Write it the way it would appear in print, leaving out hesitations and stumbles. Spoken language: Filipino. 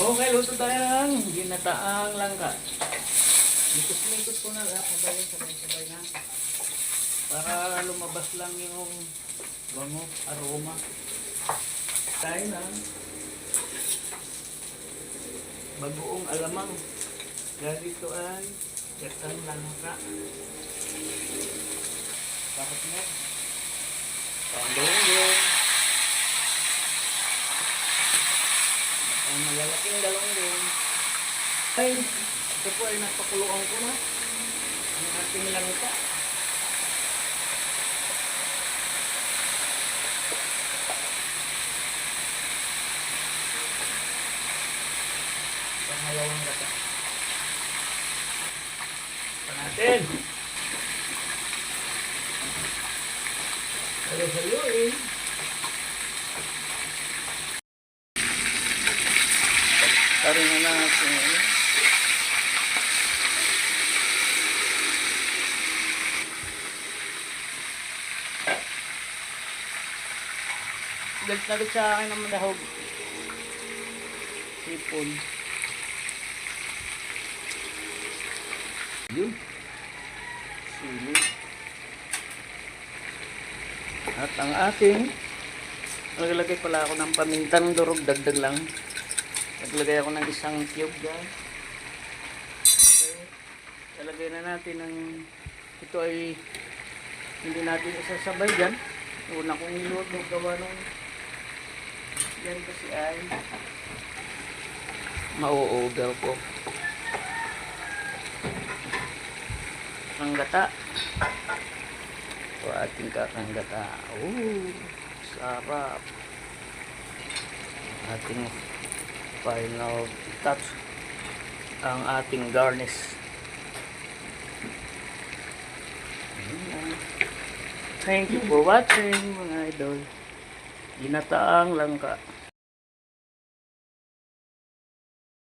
Okay, luto tayo ng ginataang langka. Mikos-mikos ko na lang. Sabay-sabay na. Para lumabas lang yung bango, aroma. Tayo na. Bagoong alamang. Ganito ay gatang langka. Bakit mo? Pandunggong. Ang malalaking galunggong. Ay, ito po ay napakuluan ko na. Ang ating langka. Pangalawang gata. Ito natin. Halo-haloin. Tarin na natin. Galit sa akin ng madahog. Sipon. Yun. Sili. At ang ating naglagay pala ako ng pamintang durog, dagdag lang. Naglagay ako ng isang cube dyan. Okay. Lalagay na natin ng ito ay hindi natin isasabay dyan. Una kong niluto gawa nung yan kasi ay mauugaw ko. Ang gata. Ito ating kakanggata. Sarap. Ating final touch. Ang ating garnish. Thank you for watching mga idol. Ginataang langka.